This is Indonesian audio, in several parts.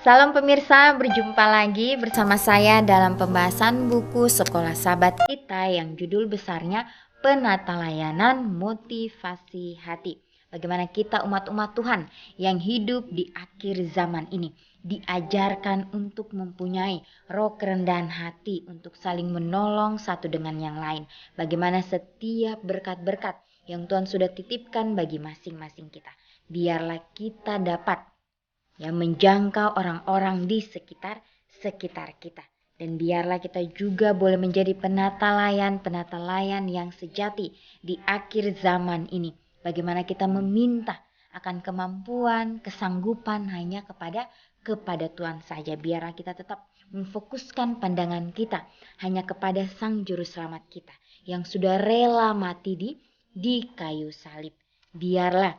Salam pemirsa, berjumpa lagi bersama saya dalam pembahasan buku Sekolah Sahabat Kita yang judul besarnya Penata Layanan Motivasi Hati. Bagaimana kita umat-umat Tuhan yang hidup di akhir zaman ini diajarkan untuk mempunyai roh kerendahan hati untuk saling menolong satu dengan yang lain. Bagaimana setiap berkat-berkat yang Tuhan sudah titipkan bagi masing-masing kita, biarlah kita dapat menjangkau orang-orang di sekitar kita. Dan biarlah kita juga boleh menjadi penata layan yang sejati di akhir zaman ini. Bagaimana kita meminta akan kemampuan, kesanggupan hanya kepada Tuhan saja. Biarlah kita tetap memfokuskan pandangan kita hanya kepada Sang Juru Selamat kita yang sudah rela mati di kayu salib. Biarlah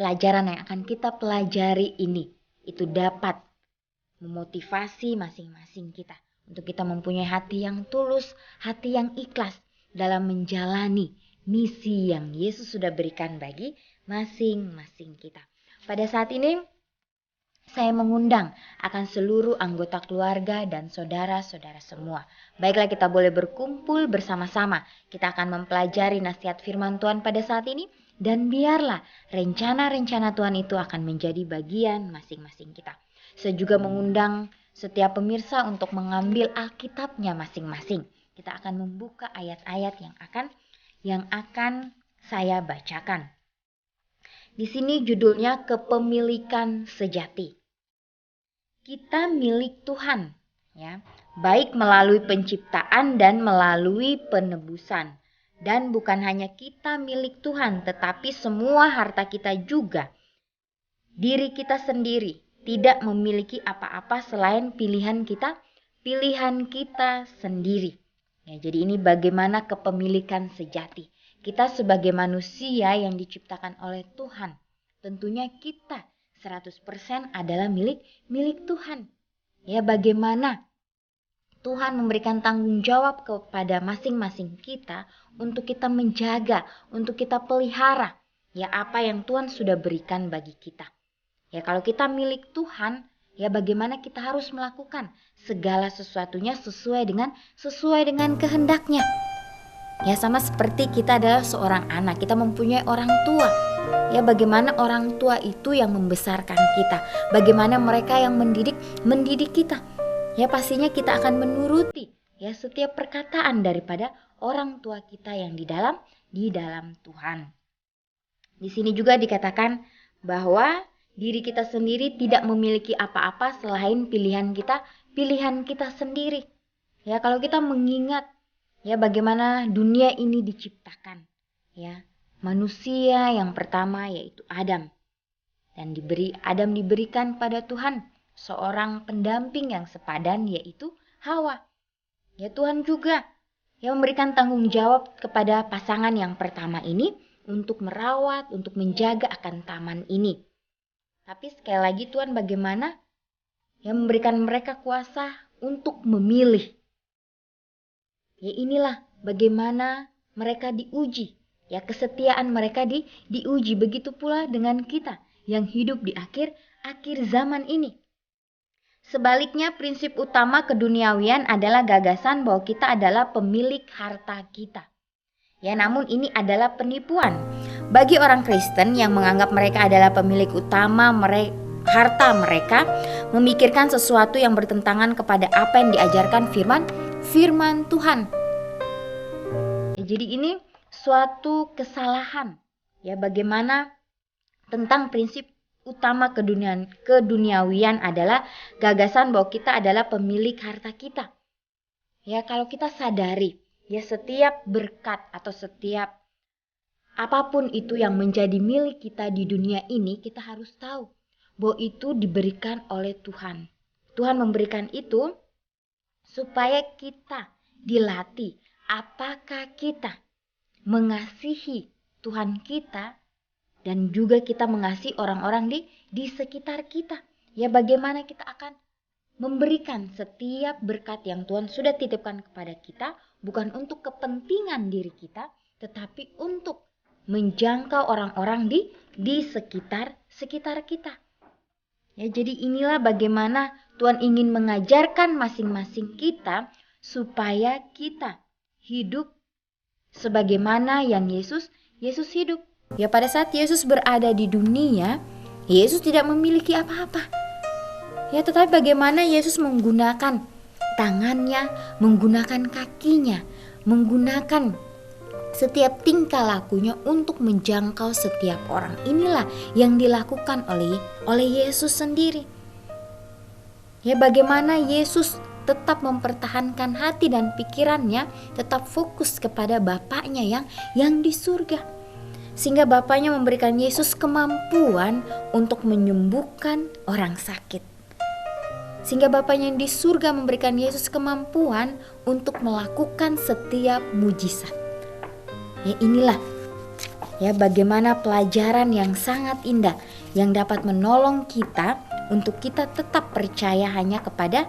pelajaran yang akan kita pelajari ini itu dapat memotivasi masing-masing kita untuk kita mempunyai hati yang tulus, hati yang ikhlas dalam menjalani misi yang Yesus sudah berikan bagi masing-masing kita. Pada saat ini saya mengundang akan seluruh anggota keluarga dan saudara-saudara semua. Baiklah, kita boleh berkumpul bersama-sama. Kita akan mempelajari nasihat firman Tuhan pada saat ini. Dan biarlah rencana-rencana Tuhan itu akan menjadi bagian masing-masing kita. Saya juga mengundang setiap pemirsa untuk mengambil Alkitabnya masing-masing. Kita akan membuka ayat-ayat yang akan saya bacakan. Di sini judulnya Kepemilikan Sejati. Kita milik Tuhan, ya, baik melalui penciptaan dan melalui penebusan. Dan bukan hanya kita milik Tuhan, tetapi semua harta kita juga. Diri kita sendiri tidak memiliki apa-apa selain pilihan kita sendiri. Ya, jadi ini bagaimana kepemilikan sejati. Kita sebagai manusia yang diciptakan oleh Tuhan, tentunya kita 100% adalah milik Tuhan. Ya, bagaimana Tuhan memberikan tanggung jawab kepada masing-masing kita untuk kita menjaga, untuk kita pelihara ya apa yang Tuhan sudah berikan bagi kita. Ya, kalau kita milik Tuhan, ya bagaimana kita harus melakukan segala sesuatunya sesuai dengan kehendaknya. Ya, sama seperti kita adalah seorang anak, kita mempunyai orang tua. Ya, bagaimana orang tua itu yang membesarkan kita, bagaimana mereka yang mendidik kita. Ya, pastinya kita akan menuruti ya setiap perkataan daripada orang tua kita yang di dalam Tuhan. Di sini juga dikatakan bahwa diri kita sendiri tidak memiliki apa-apa selain pilihan kita sendiri. Ya, kalau kita mengingat ya bagaimana dunia ini diciptakan, ya. Manusia yang pertama yaitu Adam. Dan Adam diberikan pada Tuhan seorang pendamping yang sepadan yaitu Hawa. Ya, Tuhan juga yang memberikan tanggung jawab kepada pasangan yang pertama ini untuk merawat, untuk menjaga akan taman ini. Tapi sekali lagi Tuhan bagaimana yang memberikan mereka kuasa untuk memilih. Ya, inilah bagaimana mereka diuji. Ya, kesetiaan mereka diuji. Begitu pula dengan kita yang hidup di akhir zaman ini. Sebaliknya, prinsip utama keduniawian adalah gagasan bahwa kita adalah pemilik harta kita. Ya, namun ini adalah penipuan. Bagi orang Kristen yang menganggap mereka adalah pemilik utama harta mereka, memikirkan sesuatu yang bertentangan kepada apa yang diajarkan firman Tuhan. Ya, jadi ini suatu kesalahan. Ya, bagaimana tentang prinsip utama keduniawian adalah gagasan bahwa kita adalah pemilik harta kita. Ya, kalau kita sadari, ya setiap berkat atau setiap apapun itu yang menjadi milik kita di dunia ini, kita harus tahu bahwa itu diberikan oleh Tuhan. Tuhan memberikan itu supaya kita dilatih apakah kita mengasihi Tuhan kita dan juga kita mengasihi orang-orang di sekitar kita. Ya, bagaimana kita akan memberikan setiap berkat yang Tuhan sudah titipkan kepada kita bukan untuk kepentingan diri kita, tetapi untuk menjangkau orang-orang di sekitar kita. Ya, jadi inilah bagaimana Tuhan ingin mengajarkan masing-masing kita supaya kita hidup sebagaimana yang Yesus hidup. Ya, pada saat Yesus berada di dunia, Yesus tidak memiliki apa-apa. Ya, tetapi bagaimana Yesus menggunakan tangannya, menggunakan kakinya, menggunakan setiap tingkah lakunya untuk menjangkau setiap orang. Inilah yang dilakukan oleh Yesus sendiri. Ya, bagaimana Yesus tetap mempertahankan hati dan pikirannya, tetap fokus kepada Bapaknya yang di surga. Sehingga Bapaknya memberikan Yesus kemampuan untuk menyembuhkan orang sakit. Sehingga Bapaknya yang di surga memberikan Yesus kemampuan untuk melakukan setiap mujizat. Ya, inilah ya bagaimana pelajaran yang sangat indah yang dapat menolong kita untuk kita tetap percaya hanya kepada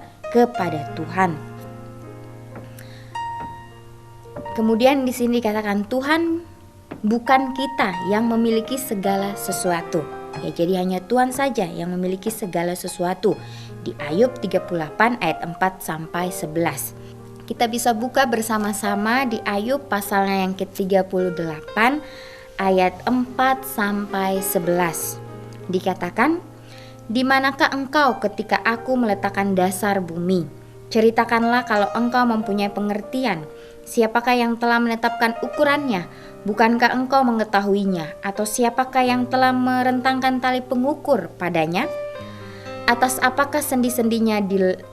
Tuhan. Kemudian di sini dikatakan Tuhan bukan kita yang memiliki segala sesuatu. Ya, jadi hanya Tuhan saja yang memiliki segala sesuatu. Di Ayub 38 ayat 4 sampai 11. Kita bisa buka bersama-sama di Ayub pasalnya yang ke-38 ayat 4 sampai 11. Dikatakan, "Di manakah engkau ketika aku meletakkan dasar bumi? Ceritakanlah kalau engkau mempunyai pengertian. Siapakah yang telah menetapkan ukurannya? Bukankah engkau mengetahuinya? Atau siapakah yang telah merentangkan tali pengukur padanya? Atas apakah sendi-sendinya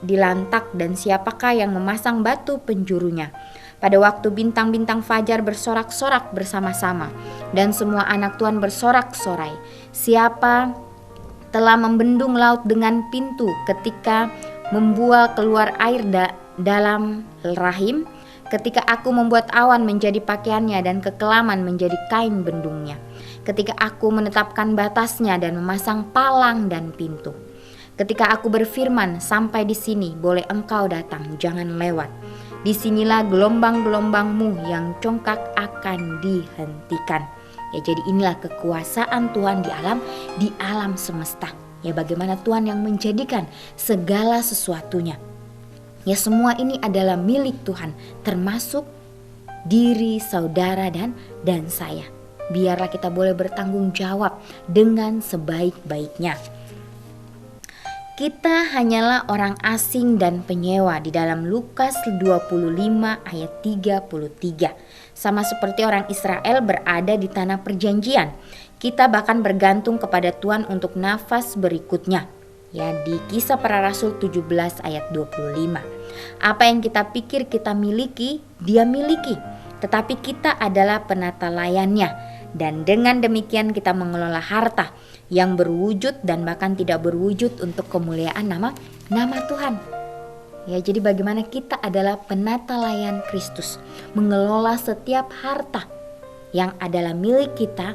dilantak dan siapakah yang memasang batu penjurunya? Pada waktu bintang-bintang fajar bersorak-sorak bersama-sama dan semua anak Tuhan bersorak-sorai. Siapa telah membendung laut dengan pintu ketika membual keluar air dalam rahim? Ketika aku membuat awan menjadi pakaiannya dan kekelaman menjadi kain bendungnya. Ketika aku menetapkan batasnya dan memasang palang dan pintu. Ketika aku berfirman, sampai di sini boleh engkau datang, jangan lewat. Disinilah gelombang-gelombangmu yang congkak akan dihentikan." Ya, jadi inilah kekuasaan Tuhan di alam semesta. Ya, bagaimana Tuhan yang menjadikan segala sesuatunya. Ya, semua ini adalah milik Tuhan, termasuk diri saudara dan saya. Biarlah kita boleh bertanggung jawab dengan sebaik-baiknya. Kita hanyalah orang asing dan penyewa di dalam Lukas 25 ayat 33. Sama seperti orang Israel berada di tanah perjanjian. Kita bahkan bergantung kepada Tuhan untuk nafas berikutnya. Ya, di Kisah Para Rasul 17 ayat 25. Apa yang kita pikir kita miliki, Dia miliki. Tetapi kita adalah penata layannya. Dan dengan demikian kita mengelola harta yang berwujud dan bahkan tidak berwujud untuk kemuliaan nama Tuhan. Ya, jadi bagaimana kita adalah penata layan Kristus, mengelola setiap harta yang adalah milik kita,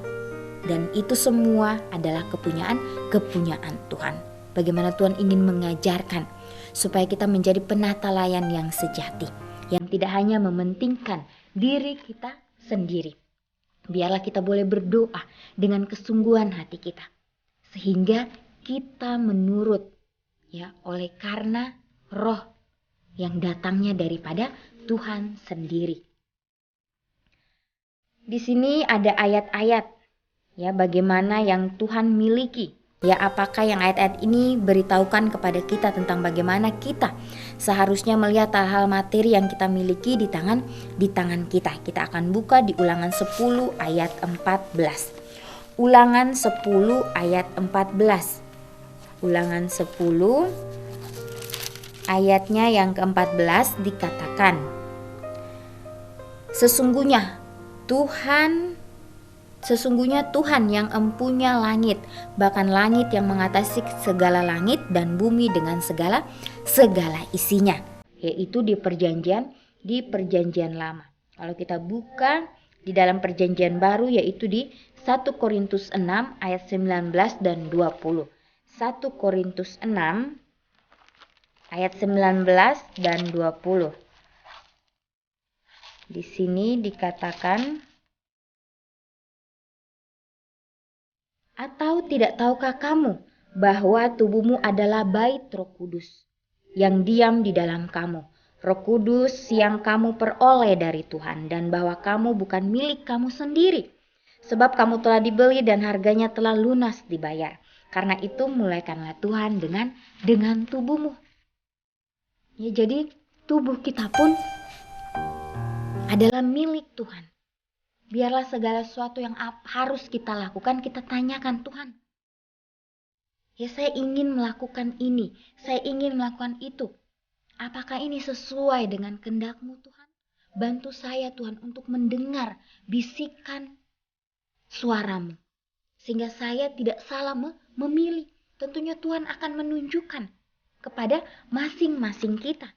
dan itu semua adalah kepunyaan Tuhan. Bagaimana Tuhan ingin mengajarkan supaya kita menjadi penata layan yang sejati, yang tidak hanya mementingkan diri kita sendiri. Biarlah kita boleh berdoa dengan kesungguhan hati kita, sehingga kita menurut ya oleh karena roh yang datangnya daripada Tuhan sendiri. Di sini ada ayat-ayat ya bagaimana yang Tuhan miliki. Ya, apakah yang ayat-ayat ini beritahukan kepada kita tentang bagaimana kita seharusnya melihat hal-hal materi yang kita miliki di tangan kita. Kita akan buka di Ulangan 10 ayat 14. Ulangan 10 ayat 14. Ulangan 10 ayatnya yang ke-14 dikatakan, Sesungguhnya Tuhan yang empunya langit, bahkan langit yang mengatasi segala langit dan bumi dengan segala isinya, yaitu di perjanjian lama. Kalau kita buka di dalam perjanjian baru, yaitu di 1 Korintus 6 ayat 19 dan 20. 1 Korintus 6 ayat 19 dan 20. Di sini dikatakan, "Atau tidak tahukah kamu bahwa tubuhmu adalah bait Roh Kudus yang diam di dalam kamu. Roh Kudus yang kamu peroleh dari Tuhan, dan bahwa kamu bukan milik kamu sendiri. Sebab kamu telah dibeli dan harganya telah lunas dibayar. Karena itu mulaikanlah Tuhan dengan tubuhmu. Ya, jadi tubuh kita pun adalah milik Tuhan. Biarlah segala sesuatu yang harus kita lakukan, kita tanyakan Tuhan. Ya, saya ingin melakukan ini, saya ingin melakukan itu. Apakah ini sesuai dengan kehendak-Mu Tuhan? Bantu saya Tuhan untuk mendengar bisikan suara-Mu. Sehingga saya tidak salah memilih. Tentunya Tuhan akan menunjukkan kepada masing-masing kita.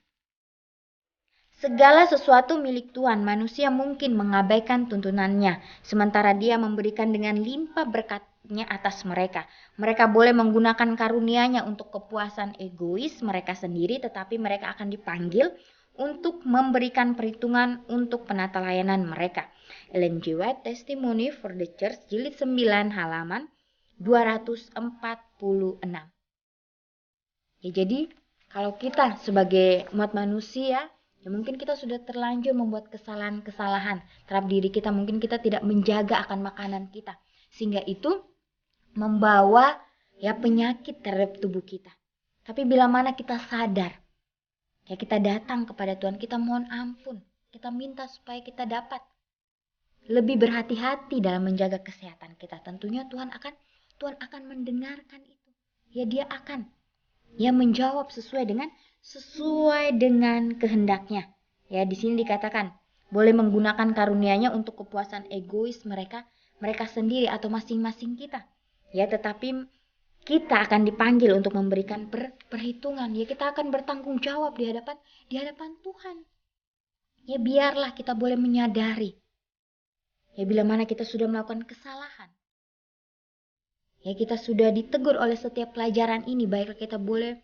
Segala sesuatu milik Tuhan, manusia mungkin mengabaikan tuntunannya, sementara Dia memberikan dengan limpah berkat-Nya atas mereka. Mereka boleh menggunakan karunia-Nya untuk kepuasan egois mereka sendiri, tetapi mereka akan dipanggil untuk memberikan perhitungan untuk penata layanan mereka. Ellen G. White, Testimony for the Church, jilid 9, halaman 246. Ya, jadi kalau kita sebagai umat manusia, ya mungkin kita sudah terlanjur membuat kesalahan-kesalahan terhadap diri kita. Mungkin kita tidak menjaga akan makanan kita, sehingga itu membawa ya penyakit terhadap tubuh kita. Tapi bila mana kita sadar, ya kita datang kepada Tuhan, kita mohon ampun, kita minta supaya kita dapat lebih berhati-hati dalam menjaga kesehatan kita. Tentunya Tuhan akan mendengarkan itu. Ya, Dia akan menjawab sesuai dengan kehendak-Nya. Ya, di sini dikatakan boleh menggunakan karunia-Nya untuk kepuasan egois mereka sendiri atau masing-masing kita. Ya, tetapi kita akan dipanggil untuk memberikan perhitungan. Ya, kita akan bertanggung jawab di hadapan Tuhan. Ya, biarlah kita boleh menyadari. Ya, bila mana kita sudah melakukan kesalahan. Ya, kita sudah ditegur oleh setiap pelajaran ini, baiklah kita boleh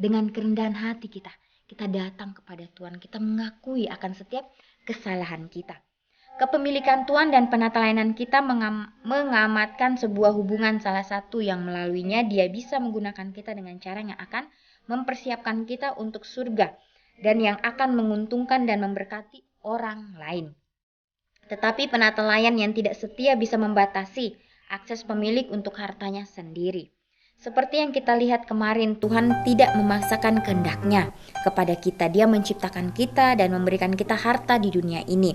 dengan kerendahan hati kita datang kepada Tuhan, kita mengakui akan setiap kesalahan kita. Kepemilikan Tuhan dan penata layanan kita mengamatkan sebuah hubungan, salah satu yang melaluinya Dia bisa menggunakan kita dengan cara yang akan mempersiapkan kita untuk surga dan yang akan menguntungkan dan memberkati orang lain. Tetapi penata layan yang tidak setia bisa membatasi akses pemilik untuk hartanya sendiri. Seperti yang kita lihat kemarin, Tuhan tidak memaksakan kehendak-Nya kepada kita. Dia menciptakan kita dan memberikan kita harta di dunia ini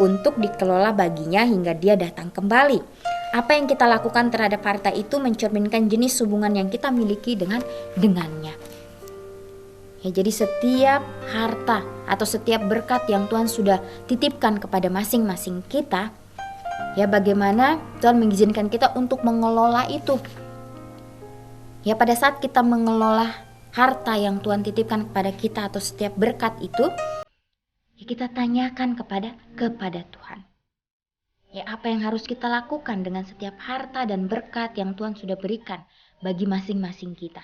untuk dikelola baginya hingga Dia datang kembali. Apa yang kita lakukan terhadap harta itu mencerminkan jenis hubungan yang kita miliki dengannya. Ya, jadi setiap harta atau setiap berkat yang Tuhan sudah titipkan kepada masing-masing kita, ya bagaimana Tuhan mengizinkan kita untuk mengelola itu. Ya, pada saat kita mengelola harta yang Tuhan titipkan kepada kita atau setiap berkat itu, ya kita tanyakan kepada Tuhan. Ya, apa yang harus kita lakukan dengan setiap harta dan berkat yang Tuhan sudah berikan bagi masing-masing kita.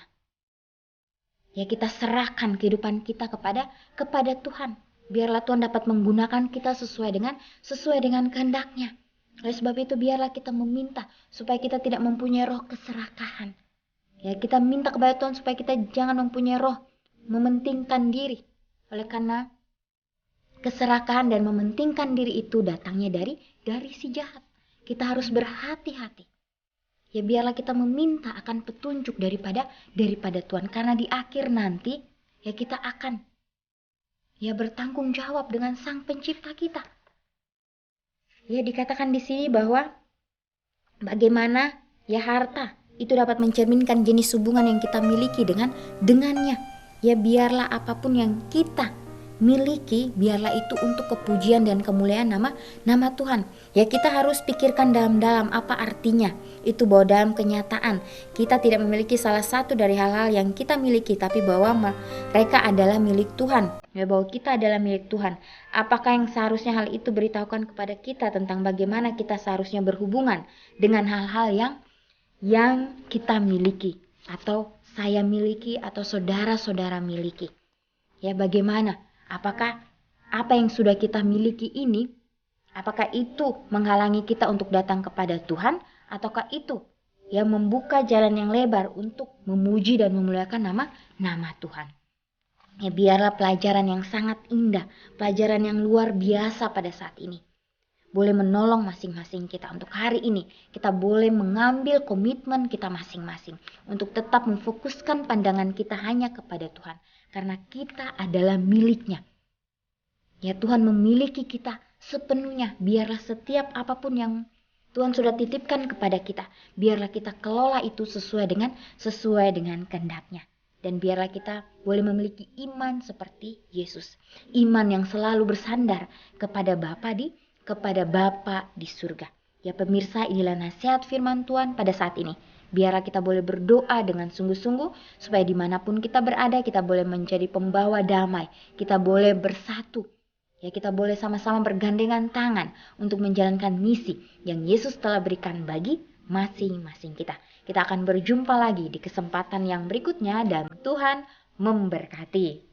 Ya, kita serahkan kehidupan kita kepada Tuhan. Biarlah Tuhan dapat menggunakan kita sesuai dengan kehendak-Nya. Oleh sebab itu biarlah kita meminta supaya kita tidak mempunyai roh keserakahan. Ya, kita minta kepada Tuhan supaya kita jangan mempunyai roh mementingkan diri. Oleh karena keserakahan dan mementingkan diri itu datangnya dari si jahat. Kita harus berhati-hati. Ya, biarlah kita meminta akan petunjuk daripada Tuhan. Karena di akhir nanti ya kita akan ya bertanggung jawab dengan Sang Pencipta kita. Ya, dikatakan di sini bahwa bagaimana ya harta itu dapat mencerminkan jenis hubungan yang kita miliki dengannya. Ya, biarlah apapun yang kita miliki, biarlah itu untuk kepujian dan kemuliaan nama Tuhan. Ya, kita harus pikirkan dalam-dalam apa artinya. Itu bahwa dalam kenyataan kita tidak memiliki salah satu dari hal-hal yang kita miliki, tapi bahwa mereka adalah milik Tuhan. Ya, bahwa kita adalah milik Tuhan. Apakah yang seharusnya hal itu beritahukan kepada kita tentang bagaimana kita seharusnya berhubungan dengan hal-hal yang kita miliki atau saya miliki atau saudara-saudara miliki. Ya, bagaimana? Apakah apa yang sudah kita miliki ini, apakah itu menghalangi kita untuk datang kepada Tuhan, ataukah itu yang membuka jalan yang lebar untuk memuji dan memuliakan nama Tuhan. Ya, biarlah pelajaran yang sangat indah, pelajaran yang luar biasa pada saat ini boleh menolong masing-masing kita untuk hari ini. Kita boleh mengambil komitmen kita masing-masing untuk tetap memfokuskan pandangan kita hanya kepada Tuhan, karena kita adalah miliknya. Ya, Tuhan memiliki kita sepenuhnya. Biarlah setiap apapun yang Tuhan sudah titipkan kepada kita, biarlah kita kelola itu sesuai dengan kehendak-Nya. Dan biarlah kita boleh memiliki iman seperti Yesus. Iman yang selalu bersandar kepada Bapa di surga. Ya pemirsa, inilah nasihat firman Tuhan pada saat ini. Biarlah kita boleh berdoa dengan sungguh-sungguh supaya dimanapun kita berada, kita boleh menjadi pembawa damai. Kita boleh bersatu. Ya, kita boleh sama-sama bergandengan tangan untuk menjalankan misi yang Yesus telah berikan bagi masing-masing kita. Kita akan berjumpa lagi di kesempatan yang berikutnya dan Tuhan memberkati.